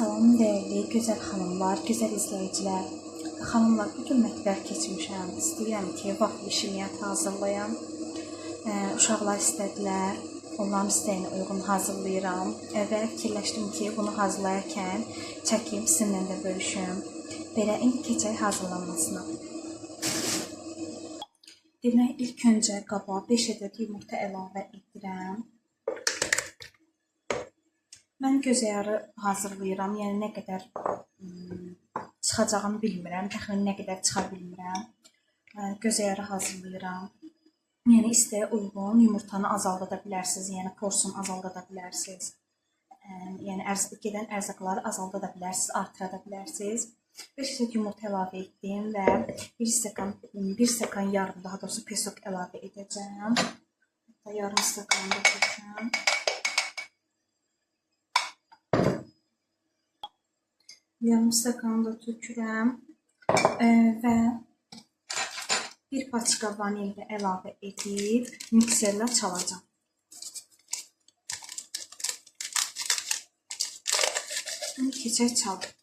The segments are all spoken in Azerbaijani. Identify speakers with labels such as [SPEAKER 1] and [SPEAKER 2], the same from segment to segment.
[SPEAKER 1] Salam değerli gözəl xanımlar, gözəl izləyicilər. Xanımlar, bugün mətbəx keçmişəm. İstəyirəm ki, vaxtlı şirniyyat hazırlayam. Uşaqlar istədilər. Onların istəyinə uyğun hazırlayıram. Və fikirləşdim ki, bunu hazırlayarkən çəkim sizinlə də bölüşüm. Belə indi keçək hazırlanmasına. Demək, ilk öncə qaba 5 ədəd yumurta əlavə edirəm. Mən göz ayarı hazırlayıram, yəni nə qədər çıxacağını bilmirəm, təxminən nə qədər çıxa bilmirəm. Göz ayarı hazırlayıram. Yəni isteğə uyğun yumurtanı azalda bilərsiniz, yəni porsiyonu azalda bilərsiniz. Yəni gedən ərzaqları azalda bilərsiniz, artıra bilərsiniz. 5 ədəd yumurta əlavə etdim və 1 stəkan yarım, daha doğrusu pesok əlavə edəcəm. Yarım stəkanı da töküm. Yarım stəkanı da tökürəm və bir paçka vanilya əlavə edib mikserlə çalacağım. Şimdi keçək çalım.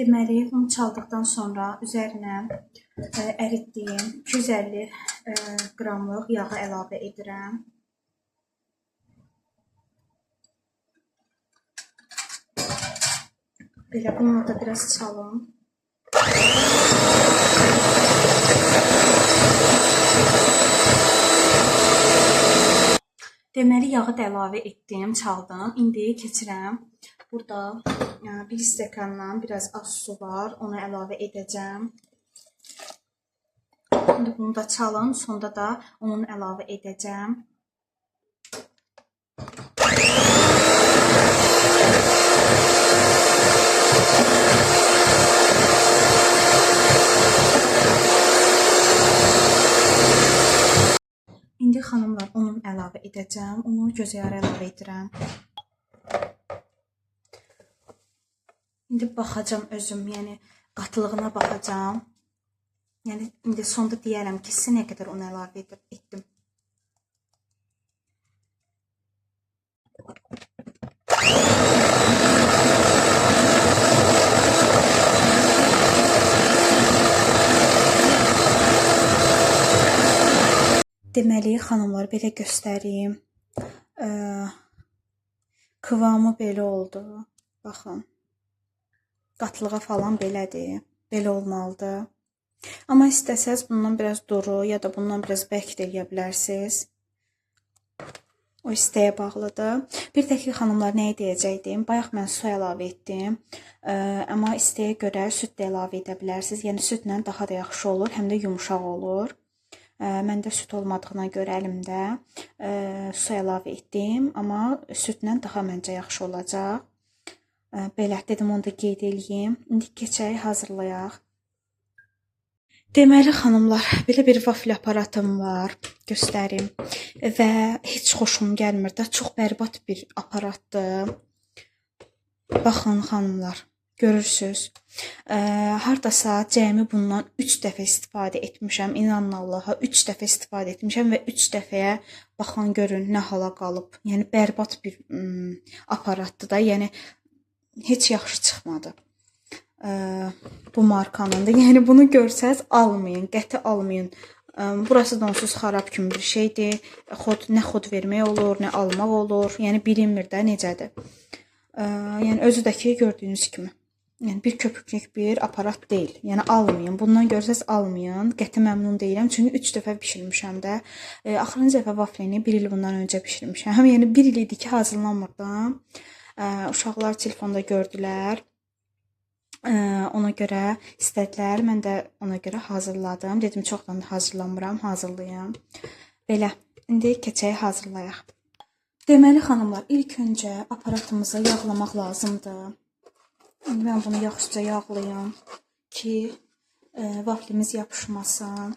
[SPEAKER 1] Deməli, bunu çaldıqdan sonra üzərinə əritdiyim 250 qramlıq yağı əlavə edirəm. Belə bununla da biraz çalım. Deməli, yağı da əlavə etdim, çaldım. İndi keçirəm. Burada 1 stəkandan biraz az su var, onu əlavə edəcəm. Şimdi bunu da çalın, sonda da onu əlavə edəcəm. İndi xanımlar, onu əlavə edəcəm. Onu göz ayarı əlavə edirəm. İndi baxacağım özüm, yəni qatılığına baxacağım. Yəni indi sonda deyərəm ki, sizə nə qədər onu əlavə etdim. Deməli, xanımlar, belə göstəreyim. Kıvamı belə oldu. Baxın. Qatlığa falan belədir. Belə olmalıdır. Amma istəsəz bundan biraz duru ya da bundan biraz bərk də eləyə bilərsiniz. O isteğə bağlıdır. Bir də ki, xanımlar, nəyi deyəcəkdim? Bayaq mən su əlavə etdim. Amma isteğə görə süd də əlavə edə bilərsiniz. Yəni südlə daha da yaxşı olur, həm də yumuşaq olur. Məndə süd olmadığına görə əlimdə su əlavə etdim. Amma südlə daha məncə yaxşı olacaq. Belə dedim, onu da qeyd eləyim. İndi keçək hazırlayaq. Deməli, xanımlar, belə bir vafli aparatım var. Göstərim. Və heç xoşum gəlmir də. Çox bərbad bir aparatdır. Baxın, xanımlar, görürsünüz. Hardasa cəmi bundan 3 dəfə istifadə etmişəm. İnanın Allaha, 3 dəfə istifadə etmişəm və 3 dəfəyə baxın, görün nə hala qalıb. Yəni, bərbad bir aparatdır da. Yəni, heç yaxşı çıxmadı. Bu markanın da. Yəni, bunu görsəz almayın, qəti almayın. Burası donsuz xarab kimi bir şeydir. Nə xod vermək olur, nə almaq olur. Yəni, bilinmir də necədir. Yəni, özü də ki, gördüyünüz kimi. Yəni, bir köpüklük bir aparat deyil. Yəni, almayın. Bundan görsəz almayın. Qəti məmnun deyiləm. Çünki 3 dəfə bişirmişəm də. Axırıncı dəfə vaflini 1 il bundan öncə bişirmişəm. Yəni, 1 il idi ki, hazırlanmırdım. Uşaqlar telefonda gördülər. Ona görə istədilər. Mən də ona görə hazırladım. Dedim, çoxdan da hazırlamıram, hazırlayım. Belə, indi keçək hazırlayaq. Deməli xanımlar, ilk öncə aparatımızı yağlamaq lazımdır. İndi mən bunu yaxşıca yağlayım ki, vaflimiz yapışmasın.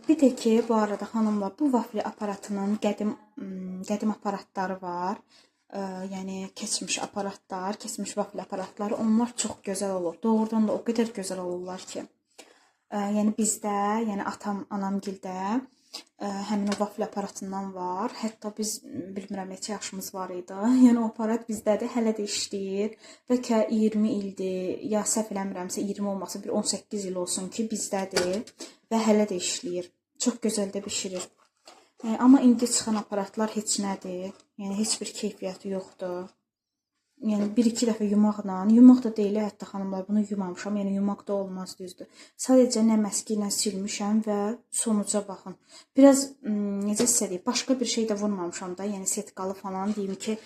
[SPEAKER 1] Bir də ki, bu arada xanımlar, bu vafli aparatının qədim aparatları var. Yəni keçmiş aparatlar, keçmiş vafli aparatları, onlar çox gözəl olur. Doğrudan da o qədər gözəl olurlar ki. Yəni bizdə, yəni atam, anamgildə həmin o vafli aparatından var. Hətta biz bilmirəm neçə yaşımız var idi. Yəni o aparat bizdədir, hələ də işləyir. Bəlkə 20 ildir, ya səhv eləmirəmsə 20 olmasa bir 18 il olsun ki, bizdədir və hələ də işləyir. Çox gözəl də bişirir. Amma indi çıxan aparatlar heç nədir. Yəni heç bir keyfiyyəti yoxdur. Yəni bir-iki dəfə yumaq da deyil, hətta xanımlar, bunu yumamışam. Yəni yumaq da olmaz, düzdür. Sadəcə nə məski ilə silmişəm və sonuca baxın. Biraz necə istədik, başqa bir şey də vurmamışam da. Yəni setkalı falan deyim ki,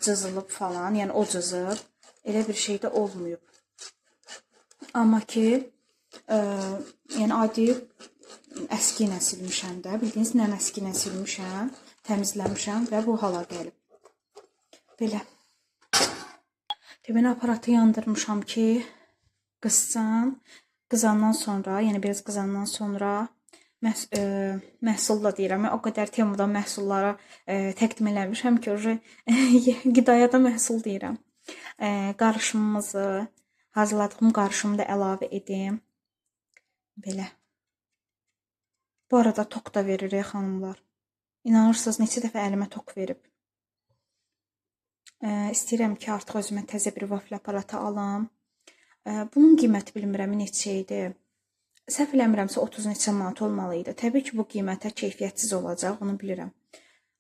[SPEAKER 1] cızılıb falan, yəni o cızıb. Elə bir şey də olmayıb. Amma ki, yəni adi əski ilə silmişəm də. Bildiyiniz nə məski ilə silmişəm, təmizləmişəm və bu hala gəlib. Belə. Deməli aparatı yandırmışam ki, qızsın. Qızandan sonra, yəni biraz qızandan sonra məhsul da deyirəm. O qədər temadan məhsullara təqdim eləmişəm ki, qidaya da məhsul deyirəm. Qarışımımızı, hazırladığım qarışımı da əlavə edim. Belə. Bu arada tok da verir xanımlar. İnanırsınız, neçə dəfə əlimə tok verib. İstəyirəm ki, artıq özümə təzə bir vafli aparatı alım. Bunun qiyməti bilmirəm neçə idi. Səhv eləmirəmsə 30 neçə manat olmalı idi. Təbii ki, bu qiymətə keyfiyyətsiz olacaq, onu bilirəm.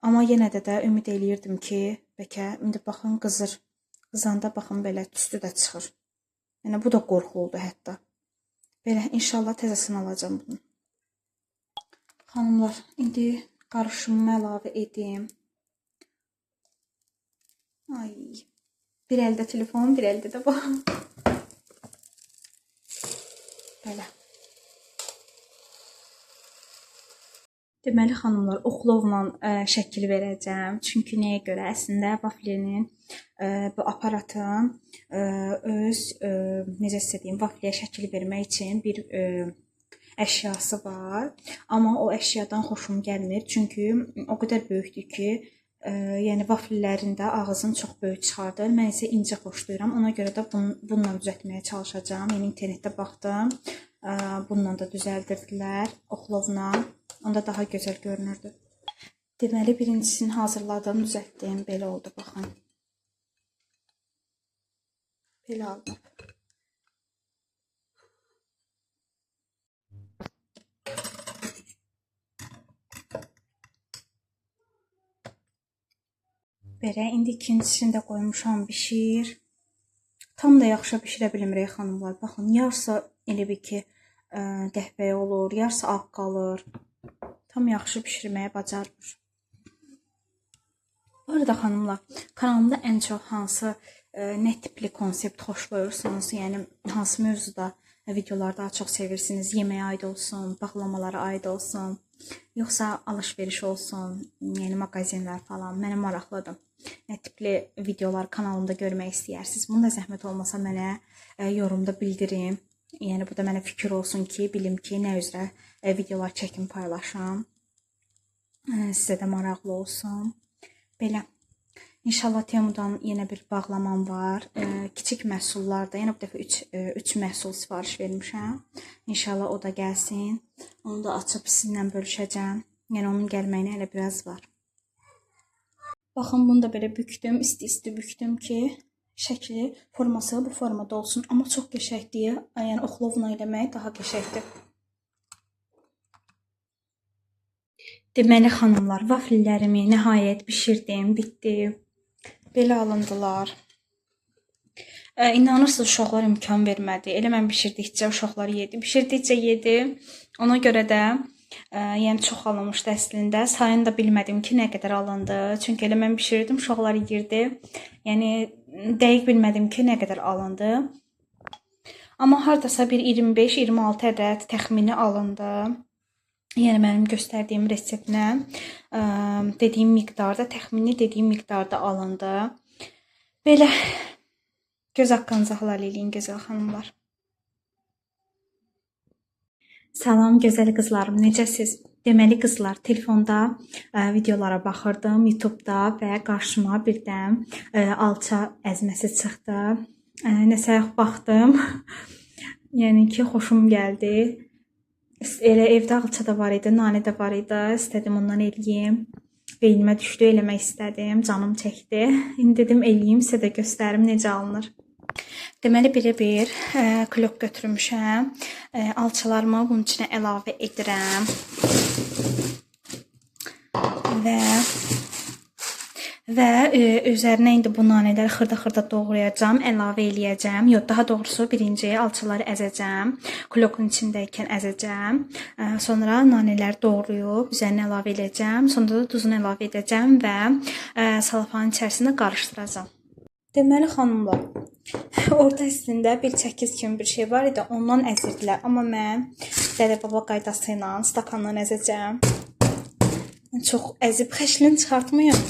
[SPEAKER 1] Amma yenə də ümid eləyirdim ki, bəlkə indi baxın qızır. Qızanda baxın belə tüstü də çıxır. Yəni bu da qorxuludur hətta. Belə inşallah təzəsini alacağam bunu. Xanımlar, indi qarışımımı əlavə edim. Ay, bir əldə telefon, bir əldə də bu. Belə. Deməli xanımlar, oxlovla şəkil verəcəm. Çünki nəyə görə? Əslində vaflinin bu aparatın öz necə istədiyim vafliyə şəkil vermək üçün bir əşyası var. Amma o əşyadan xoşum gəlmir. Çünki o qədər böyükdür ki, yəni vaflilərin də ağzını çox böyük çıxardır. Mən isə incə xoşlayıram. Ona görə də bununla düzəltməyə çalışacağam. Yəni internetdə baxdım. Bununla da düzəldirdilər. Oxlovla. Onda daha gözəl görünürdü. Deməli birincisini hazırladım, düzəltdim. Belə oldu, baxın. Belə oldu. Belə, indi ikincisini də qoymuşam, bişir. Tam da yaxşı bişirə bilmirik xanımlar. Baxın, yarısı elə bir ki, qəhvəyə olur, yarısı ağ qalır. Tam yaxşı bişirməyə bacarmır. Bu arada xanımlar, kanalımda ən çox hansı, nə tipli konsept xoşlayırsınız? Yəni, hansı mövzuda videolar daha çox sevirsiniz? Yeməyə aid olsun, bağlamalara aid olsun, yoxsa alış-veriş olsun, yəni mağazinlər falan. Mənə maraqlıdır. Nə tipli videolar kanalımda görmək istəyirsiniz? Bunu da zəhmət olmasa mənə yorumda bildirin. Yəni bu da mənə fikir olsun ki, bilim ki, nə üzrə videolar çəkim, paylaşam. Sizə də maraqlı olsun. Belə. İnşallah Temudan yenə bir bağlamam var. Kiçik məhsullarda, yəni bu dəfə 3 məhsul sifariş vermişəm. İnşallah o da gəlsin. Onu da açıb sizinlə bölüşəcəm. Yəni onun gəlməyinə hələ biraz var. Baxın, bunu da belə bükdüm, isti-isti bükdüm ki, şəkli, forması bu formada olsun. Amma çox qəşəngdir. Yəni oxlovla eləmək daha qəşəngdir. Deməli xanımlar, vaflilərimi nəhayət bişirdim, bitdi. Belə alındılar. İnanırsınız, uşaqlar imkan vermədi. Elə mən bişirdikcə uşaqlar yedi. Bişirdikcə yedi. Ona görə də yəni çox alınmışdı əslində. Sayını da bilmədim ki, nə qədər alındı. Çünki elə mən bişirdim, uşaqlar yeyirdi. Yəni dəqiq bilmədim ki, nə qədər alındı. Amma hardasa bir 25-26 ədəd təxmini alındı. Yəni mənim göstərdiyim reseptlə dediyim miqdarda, təxmini dediyim miqdarda alındı. Belə göz haqqınızı halal eləyin, gözəl xanımlar. Salam gözəl qızlarım, necəsiz? Deməli qızlar, telefonda videolara baxırdım, YouTube-da və qarşıma birdən alça əzməsi çıxdı. Nəsə baxdım. Yəni ki, xoşum gəldi. Elə evdə alça da var idi, nanə də var idi. İstədim ondan eləyim. Beynimə düşdü, eləmək istədim. Canım çəkdi. İndi dedim eləyim, sizə də göstərim necə alınır. Deməli bir klok götürmüşəm. Alçalarımı bunun içinə əlavə edirəm. Və üzərinə indi bu nanələri xırda-xırda doğrayacağam, əlavə eləyəcəm. Yox, daha doğrusu birinci alçaları əzəcəm. Klokun içindəykən əzəcəm. Sonra nanələri doğrayıb üzərinə əlavə eləyəcəm. Sonra da duzunu əlavə edəcəm və salafanın içərisində qarışdıracağam. Deməli xanımlar, orada əslində bir çəkiz kimi bir şey var idi, ondan əzirdilər. Amma mən Dədə Baba qaydası ilə stakandan əzəcəm. Çox əzib xəşlini çıxartmayım.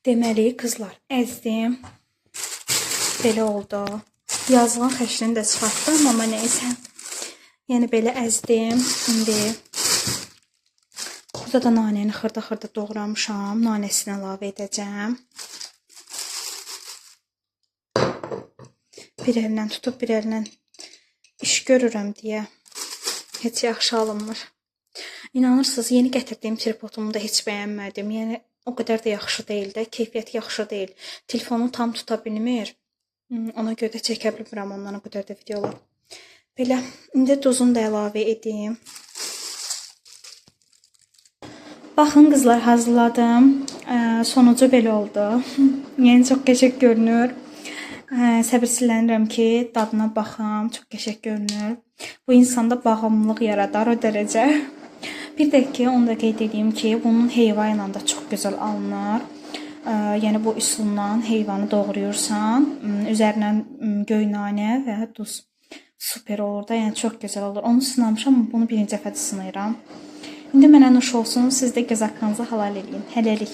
[SPEAKER 1] Deməli, qızlar, əzdim. Belə oldu. Yazılan xəşlini də çıxartdım, amma neysə. Yəni, belə əzdim. İndi burada da nanəni xırda-xırda doğramışam. Nanəsini əlavə edəcəm. Bir əllə tutub, bir əllə iş görürəm deyə heç yaxşı alınmır. İnanırsınız, yeni gətirdiyim tripodumu da heç bəyənmədim. Yəni, o qədər də yaxşı deyil də, keyfiyyəti yaxşı deyil. Telefonu tam tuta bilmir. Ona görə də çəkə bilmirəm ondan o qədər də videolar. Belə, indi duzunu da əlavə edeyim. Baxın qızlar, hazırladım. Sonucu belə oldu. Yəni, çox qəşəng görünür. Səbirsizlənirəm ki, dadına baxım. Çox qəşəng görünür. Bu insanda bağımlılıq yaradar o dərəcə. Bir də ki, onu da qeyd edeyim ki, bunun heyva ilə də çox gözəl alınır. Yəni, bu üsulla heyvanı doğrayırsan, üzərinə göy nanə və duz. Super olur da, yəni çox gözəl olur. Onu sınamışam, amma bunu birinci dəfə sınayıram. İndi mənə nuş olsun, siz də göz haqqınızı halal edin. Hələlik.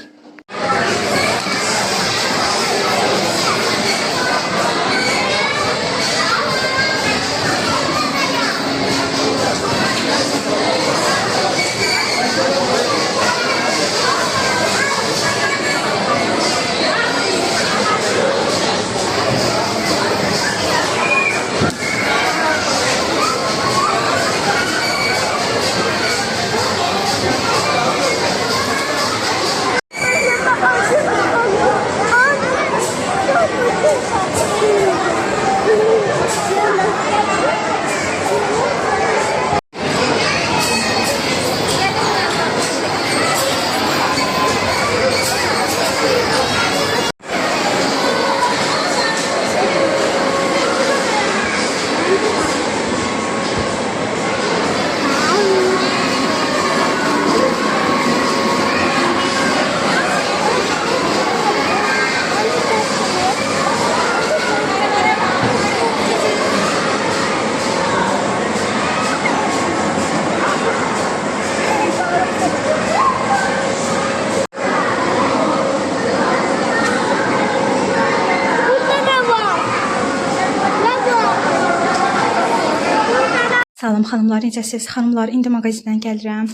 [SPEAKER 1] Salam xanımlar, necəsiz? Xanımlar, indi mağazindən gəlirəm.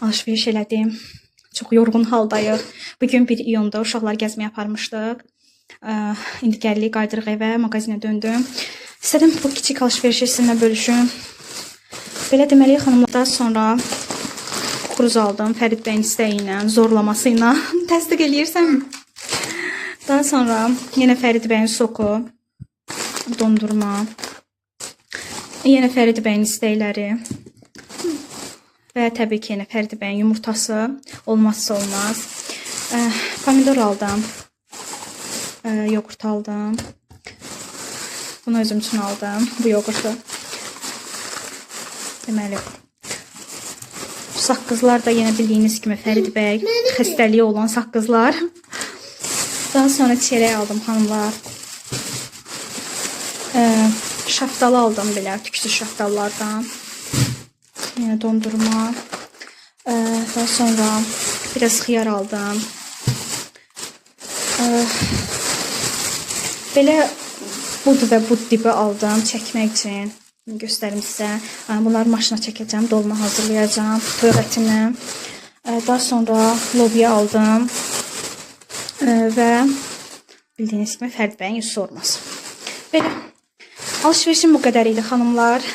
[SPEAKER 1] Alışveriş elədim. Çox yorğun haldayıq. Bugün 1 iyunda uşaqlar gəzməyə aparmışdıq. İndi gəlirik, qayıdırıq evə, mağazinə döndüm. İstədim bu kiçik alışverişi sizinlə bölüşüm. Belə deməli, xanımlardan sonra xuruz aldım. Fərid bəyin istəyi ilə, zorlaması ilə. Təsdiq eləyirsəm. Daha sonra yenə Fərid bəyin soku, dondurma. Yenə Fərid bəyin istəkləri və təbii ki, yenə Fərid bəyin yumurtası olmazsa olmaz. Pomidor aldım, yoğurt aldım. Bunu özüm üçün aldım, bu yoğurtu. Deməli, saqqızlar da yenə bildiyiniz kimi Fərid bəy xəstəliyi olan saqqızlar. Daha sonra çörək aldım xanımlar. Şaftalı aldım belə tüksüz şaftallardan. Yine dondurma. Daha sonra biraz xiyar aldım. Belə bud və bud dibi aldım çəkmək üçün. Göstərim sizə. Bunları maşına çəkəcəm, dolma hazırlayacağım, toyuq ətini. Daha sonra lobya aldım. Və bildiyiniz kimi Fərid bəyin yüzü olmaz. Belə alışverişim bu qədər idi xanımlar.